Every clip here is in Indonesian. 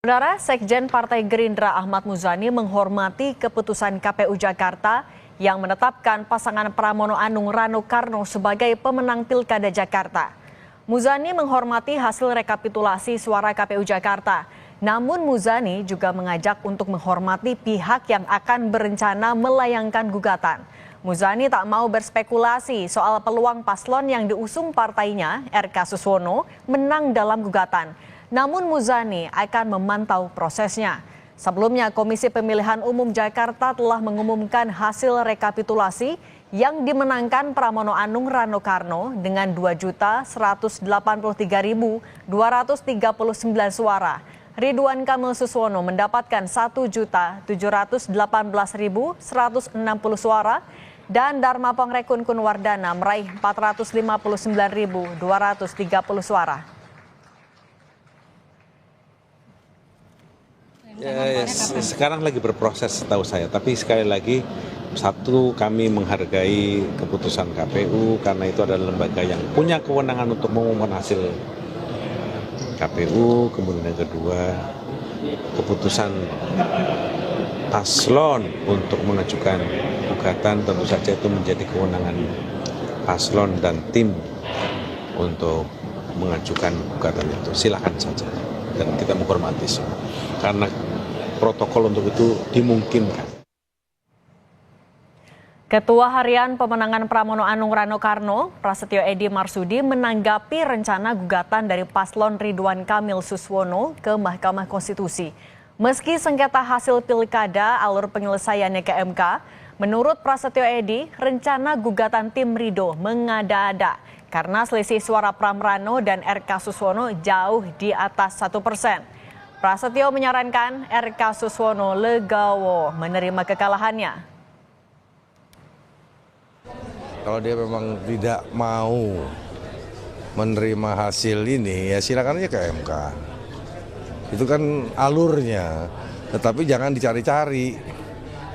Saudara Sekjen Partai Gerindra Ahmad Muzani menghormati keputusan KPU Jakarta yang menetapkan pasangan Pramono Anung Rano Karno sebagai pemenang Pilkada Jakarta. Muzani menghormati hasil rekapitulasi suara KPU Jakarta. Namun Muzani juga mengajak untuk menghormati pihak yang akan berencana melayangkan gugatan. Muzani tak mau berspekulasi soal peluang paslon yang diusung partainya, RK Suswono, menang dalam gugatan. Namun Muzani akan memantau prosesnya. Sebelumnya Komisi Pemilihan Umum Jakarta telah mengumumkan hasil rekapitulasi yang dimenangkan Pramono Anung Rano Karno dengan 2.183.239 suara. Ridwan Kamil Suswono mendapatkan 1.718.160 suara dan Dharma Pongrekun Kunwardana meraih 459.230 suara. Ya, sekarang lagi berproses setahu saya, tapi sekali lagi satu, kami menghargai keputusan KPU karena itu adalah lembaga yang punya kewenangan untuk mengumumkan hasil KPU. Kemudian yang kedua, keputusan paslon untuk mengajukan gugatan tentu saja itu menjadi kewenangan paslon dan tim untuk mengajukan gugatan itu. Silakan saja dan kita menghormati semua karena protokol untuk itu dimungkinkan. Ketua Harian Pemenangan Pramono Anung Rano Karno, Prasetyo Edy Marsudi menanggapi rencana gugatan dari paslon Ridwan Kamil Suswono ke Mahkamah Konstitusi. Meski sengketa hasil pilkada alur penyelesaiannya ke MK, menurut Prasetyo Edy, rencana gugatan tim Rido mengada-ada karena selisih suara Pram Rano dan RK Suswono jauh di atas 1%. Prasetyo menyarankan RK Suswono legowo menerima kekalahannya. Kalau dia memang tidak mau menerima hasil ini, ya silakan aja ke MK. Itu kan alurnya, tetapi jangan dicari-cari.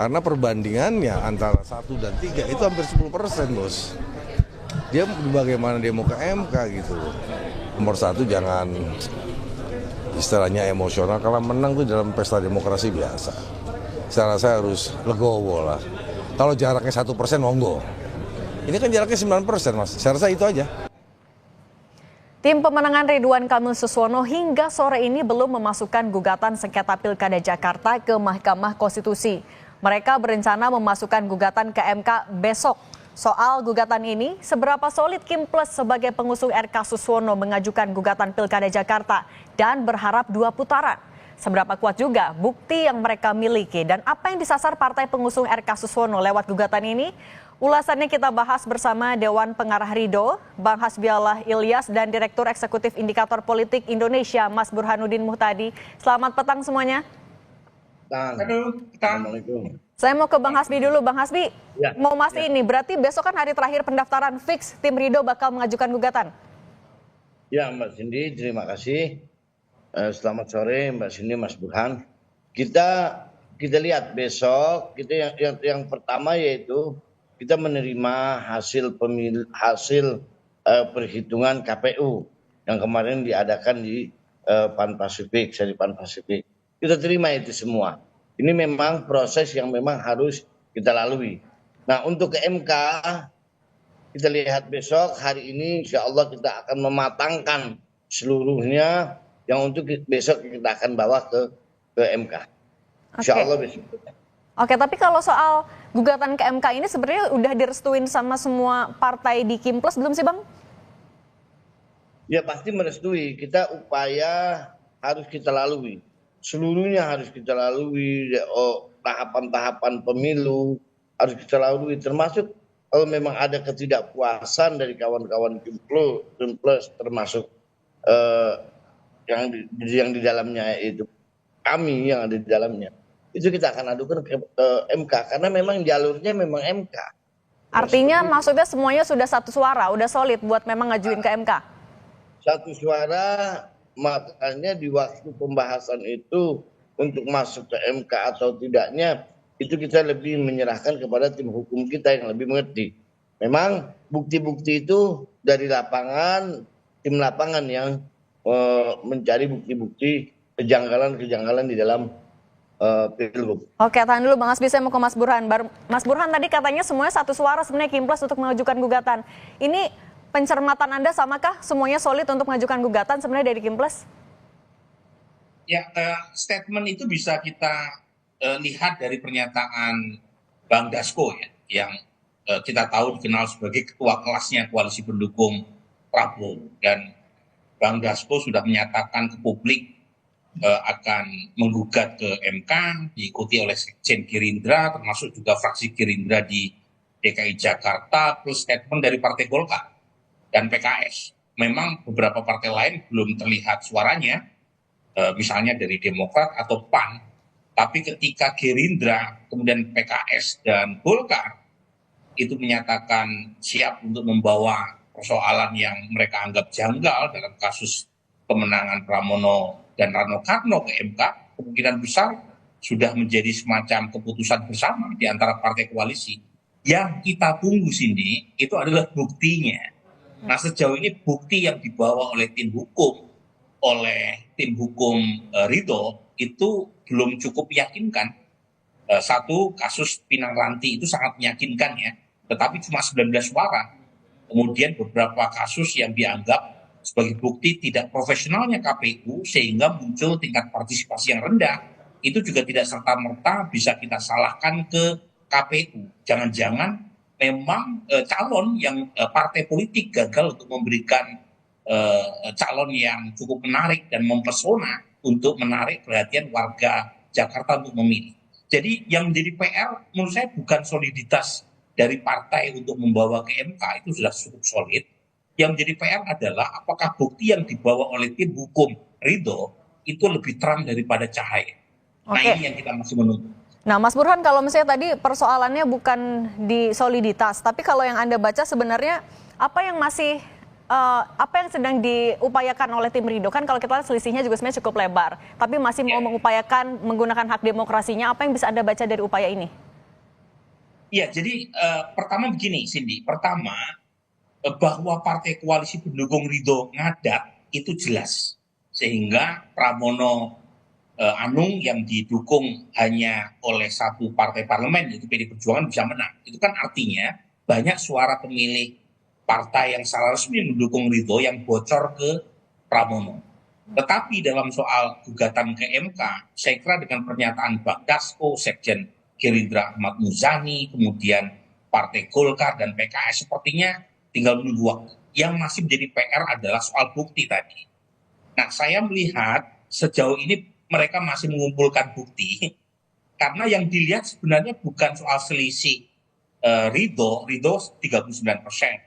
Karena perbandingannya antara 1 dan 3 itu hampir 10%, bos. Dia bagaimana dia mau ke MK gitu. Nomor 1 jangan istilahnya emosional, kalau menang tuh dalam pesta demokrasi biasa. Saya rasa harus legowo lah. Kalau jaraknya 1% monggo. Ini kan jaraknya 9%, Mas. Saya rasa itu aja. Tim pemenangan Ridwan Kamil Suswono hingga sore ini belum memasukkan gugatan sengketa Pilkada Jakarta ke Mahkamah Konstitusi. Mereka berencana memasukkan gugatan ke MK besok. Soal gugatan ini, seberapa solid Kim Plus sebagai pengusung RK Suswono mengajukan gugatan Pilkada Jakarta dan berharap 2 putaran. Seberapa kuat juga bukti yang mereka miliki dan apa yang disasar partai pengusung RK Suswono lewat gugatan ini? Ulasannya kita bahas bersama Dewan Pengarah Rido, Bang Hasbiallah Ilyas dan Direktur Eksekutif Indikator Politik Indonesia, Mas Burhanuddin Muhtadi. Selamat petang semuanya. Assalamualaikum. Saya mau ke Bang Hasbi dulu. Bang Hasbi, Ya, mau mastiin nih, berarti besok kan hari terakhir pendaftaran fix tim Rido bakal mengajukan gugatan? Ya, Mbak Cindy, terima kasih. Selamat sore Mbak Cindy, Mas Burhan. Kita lihat besok, kita yang pertama yaitu kita menerima hasil perhitungan KPU yang kemarin diadakan di Pan Pasifik, seri Pan Pasifik. Kita terima itu semua. Ini memang proses yang memang harus kita lalui. Nah, untuk ke MK, kita lihat besok, hari ini insya Allah kita akan mematangkan seluruhnya yang untuk besok kita akan bawa ke MK. Insya Allah besok. Oke, tapi kalau soal gugatan ke MK ini sebenarnya udah direstuin sama semua partai di Kim Plus belum sih Bang? Ya pasti merestui, kita upaya harus kita lalui. Seluruhnya harus kita lalui, tahapan-tahapan pemilu harus kita lalui, termasuk kalau memang ada ketidakpuasan dari kawan-kawan Kim Plus termasuk yang di dalamnya itu kami yang ada di dalamnya, itu kita akan adukan ke MK karena memang jalurnya memang MK. Artinya maksudnya semuanya sudah satu suara, udah solid buat memang ngajuin ke MK? Satu suara, makanya di waktu pembahasan itu untuk masuk ke MK atau tidaknya itu kita lebih menyerahkan kepada tim hukum kita yang lebih mengerti. Memang bukti-bukti itu dari lapangan, tim lapangan yang mencari bukti-bukti kejanggalan-kejanggalan di dalam Pilgub. Oke, tahan dulu Bang Hasbi, saya mau ke Mas Burhan. Mas Burhan tadi katanya semuanya satu suara sebenarnya Kimplas untuk mengajukan gugatan. Ini pencermatan Anda samakah semuanya solid untuk mengajukan gugatan sebenarnya dari Kimplas? Ya, statement itu bisa kita lihat dari pernyataan Bang Dasko ya, yang kita tahu dikenal sebagai ketua kelasnya koalisi pendukung Prabowo, dan Bang Dasko sudah menyatakan ke publik akan menggugat ke MK, diikuti oleh Sekjen Gerindra, termasuk juga fraksi Gerindra di DKI Jakarta, plus statement dari Partai Golkar dan PKS. Memang beberapa partai lain belum terlihat suaranya, misalnya dari Demokrat atau PAN, tapi ketika Gerindra, kemudian PKS dan Golkar itu menyatakan siap untuk membawa persoalan yang mereka anggap janggal dalam kasus pemenangan Pramono dan Rano Karno ke MK, kemungkinan besar sudah menjadi semacam keputusan bersama di antara partai koalisi. Yang kita tunggu sini itu adalah buktinya. Nah, sejauh ini bukti yang dibawa oleh tim hukum Ridho itu belum cukup meyakinkan. Satu, kasus Pinang Ranti itu sangat meyakinkan ya, tetapi cuma 19 suara. Kemudian beberapa kasus yang dianggap sebagai bukti tidak profesionalnya KPU sehingga muncul tingkat partisipasi yang rendah, itu juga tidak serta-merta bisa kita salahkan ke KPU. Jangan-jangan memang calon yang partai politik gagal untuk memberikan calon yang cukup menarik dan mempesona untuk menarik perhatian warga Jakarta untuk memilih. Jadi yang menjadi PR menurut saya bukan soliditas dari partai untuk membawa ke MK, itu sudah cukup solid. Yang menjadi PR adalah apakah bukti yang dibawa oleh tim hukum Ridho itu lebih terang daripada cahaya. Nah, ini yang kita masih menunggu. Nah, Mas Burhan, kalau misalnya tadi persoalannya bukan di soliditas, tapi kalau yang Anda baca sebenarnya apa yang sedang diupayakan oleh tim Ridho? Kan kalau kita lihat selisihnya juga sebenarnya cukup lebar, tapi masih mau mengupayakan menggunakan hak demokrasinya. Apa yang bisa Anda baca dari upaya ini? Ya, jadi pertama begini, Cindy. Pertama, bahwa partai koalisi pendukung Ridho ngadat itu jelas. Sehingga Pramono Anung yang didukung hanya oleh satu partai parlemen, yaitu PD Perjuangan, bisa menang. Itu kan artinya banyak suara pemilih partai yang secara resmi mendukung Ridho yang bocor ke Pramono. Tetapi dalam soal gugatan ke MK, saya kira dengan pernyataan Bang Dasko, Sekjen Gerindra Ahmad Muzani, kemudian Partai Golkar dan PKS, sepertinya tinggal menunggu waktu. Yang masih menjadi PR adalah soal bukti tadi. Nah, saya melihat sejauh ini mereka masih mengumpulkan bukti, karena yang dilihat sebenarnya bukan soal selisih Ridho 39%,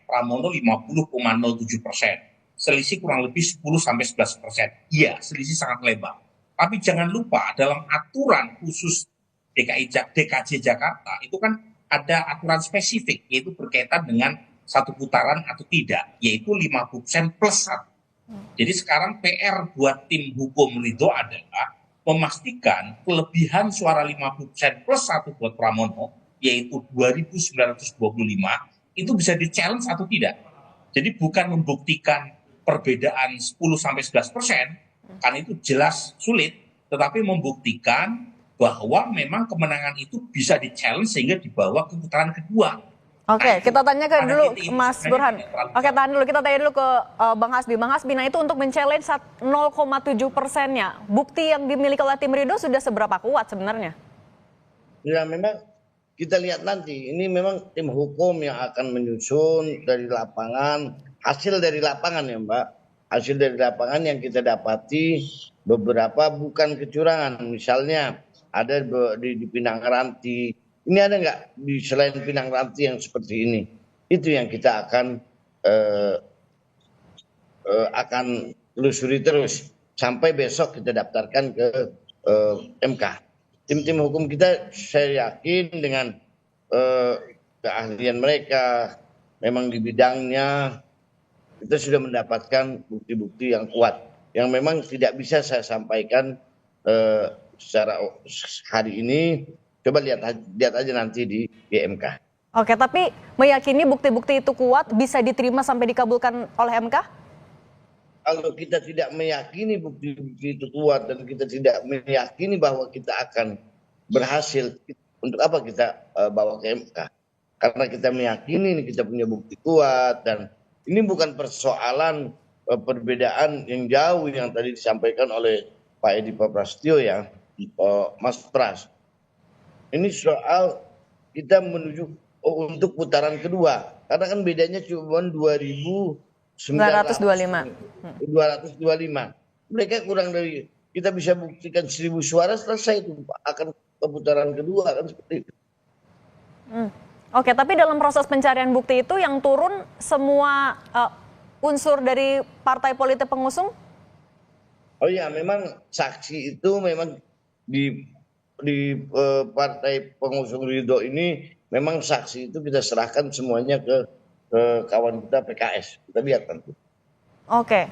Pramono 50,07%, selisih kurang lebih 10-11%. Iya, selisih sangat lebar. Tapi jangan lupa dalam aturan khusus DKJ Jakarta itu kan ada aturan spesifik, yaitu berkaitan dengan satu putaran atau tidak, yaitu 50% plus 1. Jadi sekarang PR buat tim hukum Ridho adalah memastikan kelebihan suara 50% plus 1 buat Pramono, yaitu 2.925, itu bisa di-challenge atau tidak. Jadi bukan membuktikan perbedaan 10-11%, karena itu jelas sulit, tetapi membuktikan bahwa memang kemenangan itu bisa di-challenge sehingga dibawa ke putaran kedua. Oke, kita tanya ke dulu Mas Burhan. Oke, tahan dulu. Kita tanya dulu ke Bang Hasbi. Bang Hasbi, nah itu untuk men-challenge 0,7%-nya. Bukti yang dimiliki oleh tim Ridho sudah seberapa kuat sebenarnya? Ya, memang kita lihat nanti. Ini memang tim hukum yang akan menyusun dari lapangan. Hasil dari lapangan ya, Mbak. Hasil dari lapangan yang kita dapati beberapa bukan kecurangan. Misalnya ada di Pinang Ranti. Ini ada nggak di selain Pinang Ranti yang seperti ini? Itu yang kita akan telusuri terus sampai besok kita daftarkan ke MK. Tim-tim hukum kita saya yakin dengan keahlian mereka, memang di bidangnya kita sudah mendapatkan bukti-bukti yang kuat yang memang tidak bisa saya sampaikan secara hari ini. Coba lihat aja nanti di MK. Oke, tapi meyakini bukti-bukti itu kuat bisa diterima sampai dikabulkan oleh MK? kalau kita tidak meyakini bukti-bukti itu kuat dan kita tidak meyakini bahwa kita akan berhasil, untuk apa kita bawa ke MK? Karena kita meyakini ini kita punya bukti kuat, dan ini bukan persoalan perbedaan yang jauh yang tadi disampaikan oleh Pak Edi Prasetyo ya, Mas Pras. Ini soal kita menuju untuk putaran kedua, karena kan bedanya cuma 225. Mereka kurang dari, kita bisa buktikan 1.000 suara, selesai itu akan ke putaran kedua kan, seperti itu. Oke, tapi dalam proses pencarian bukti itu yang turun semua unsur dari partai politik pengusung? Oh ya, memang saksi itu memang di partai pengusung Ridho ini memang saksi itu kita serahkan semuanya ke kawan kita PKS. Kita lihat nanti. Oke.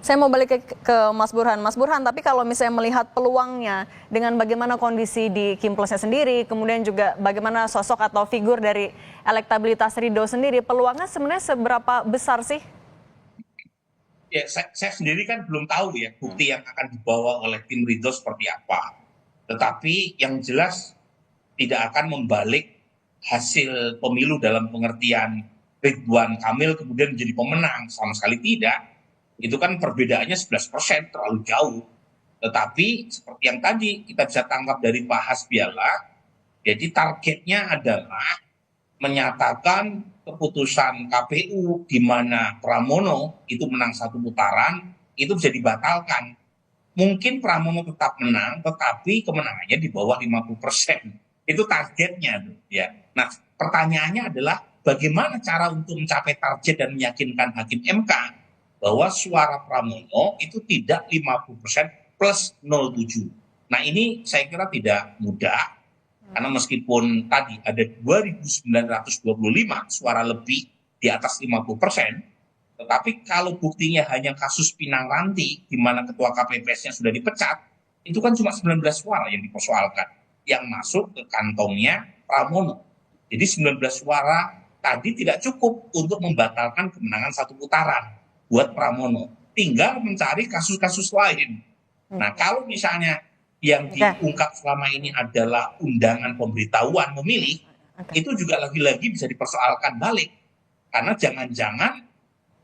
Saya mau balik ke Mas Burhan. Mas Burhan, tapi kalau misalnya melihat peluangnya dengan bagaimana kondisi di Kimplesnya sendiri, kemudian juga bagaimana sosok atau figur dari elektabilitas Ridho sendiri, peluangnya sebenarnya seberapa besar sih? Ya, saya sendiri kan belum tahu ya bukti yang akan dibawa oleh tim Ridho seperti apa. Tetapi yang jelas tidak akan membalik hasil pemilu dalam pengertian Ridwan Kamil kemudian menjadi pemenang, sama sekali tidak. Itu kan perbedaannya 11%, terlalu jauh. Tetapi seperti yang tadi kita bisa tangkap dari Pak Hasbiala, jadi targetnya adalah menyatakan keputusan KPU di mana Pramono itu menang 1 putaran, itu bisa dibatalkan. Mungkin Pramono tetap menang, tetapi kemenangannya di bawah 50%. Itu targetnya tuh, ya. Nah, pertanyaannya adalah bagaimana cara untuk mencapai target dan meyakinkan hakim MK bahwa suara Pramono itu tidak 50% plus 07. Nah, ini saya kira tidak mudah, karena meskipun tadi ada 2.925 suara lebih di atas 50%, tetapi kalau buktinya hanya kasus Pinang Ranti, di mana ketua KPPS-nya sudah dipecat, itu kan cuma 19 suara yang dipersoalkan, yang masuk ke kantongnya Pramono. Jadi 19 suara tadi tidak cukup untuk membatalkan kemenangan 1 putaran buat Pramono. Tinggal mencari kasus-kasus lain. Nah, kalau misalnya yang diungkap selama ini adalah undangan pemberitahuan memilih, itu juga lagi-lagi bisa dipersoalkan balik. Karena jangan-jangan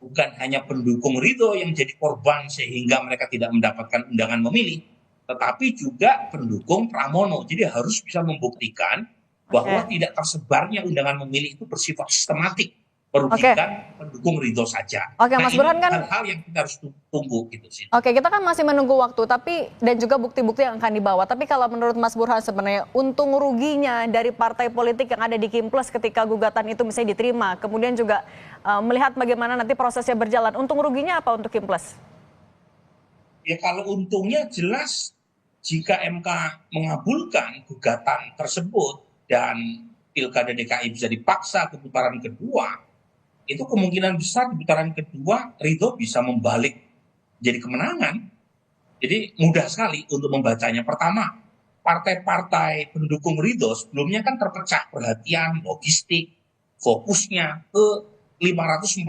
bukan hanya pendukung Ridho yang jadi korban sehingga mereka tidak mendapatkan undangan memilih, tetapi juga pendukung Pramono. Jadi harus bisa membuktikan bahwa tidak tersebarnya undangan memilih itu bersifat sistematik, merugikan pendukung Ridho saja. Mas Burhan, kan hal-hal yang kita harus tunggu gitu sih. Kita kan masih menunggu waktu, tapi dan juga bukti-bukti yang akan dibawa. Tapi kalau menurut Mas Burhan sebenarnya untung ruginya dari partai politik yang ada di Kimples ketika gugatan itu misalnya diterima, kemudian juga melihat bagaimana nanti prosesnya berjalan, untung ruginya apa untuk Kimples? Ya, kalau untungnya jelas jika MK mengabulkan gugatan tersebut dan Pilkada DKI bisa dipaksa ke putaran kedua, itu kemungkinan besar di putaran kedua Ridho bisa membalik jadi kemenangan. Jadi mudah sekali untuk membacanya. Pertama, partai-partai pendukung Ridho sebelumnya kan terpecah perhatian, logistik, fokusnya ke 545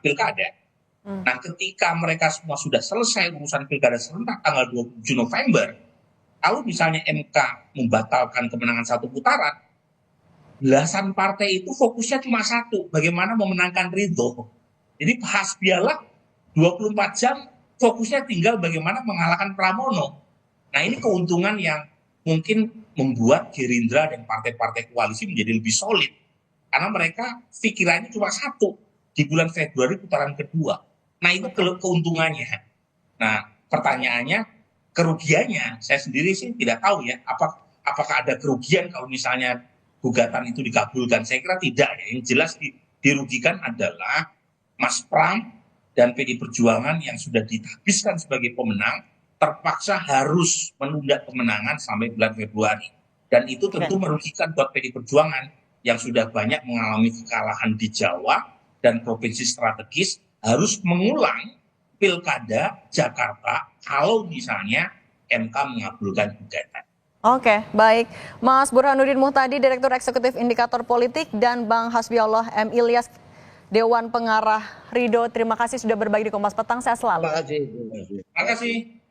pilkada. Nah, ketika mereka semua sudah selesai urusan pilkada serentak tanggal 27 November, kalau misalnya MK membatalkan kemenangan 1 putaran, belasan partai itu fokusnya cuma satu, bagaimana memenangkan Ridho. Jadi Pak Hasbiala 24 jam fokusnya tinggal bagaimana mengalahkan Pramono. Nah, ini keuntungan yang mungkin membuat Gerindra dan partai-partai koalisi menjadi lebih solid. Karena mereka pikirannya cuma satu, di bulan Februari putaran kedua. Nah, itu keuntungannya. Nah, pertanyaannya, kerugiannya, saya sendiri sih tidak tahu ya, apakah ada kerugian kalau misalnya gugatan itu dikabulkan. Saya kira tidak ya. Yang jelas dirugikan adalah Mas Pram dan PD Perjuangan yang sudah dihabiskan sebagai pemenang terpaksa harus menunda kemenangan sampai bulan Februari. Dan itu tentu merugikan buat PD Perjuangan yang sudah banyak mengalami kekalahan di Jawa dan provinsi strategis, harus mengulang Pilkada Jakarta kalau misalnya MK mengabulkan gugatan. Oke, baik. Mas Burhanuddin Muhtadi, Direktur Eksekutif Indikator Politik, dan Bang Hasbiallah M. Ilyas, Dewan Pengarah Ridho, terima kasih sudah berbagi di Kompas Petang. Sehat selalu. Terima kasih. Terima kasih.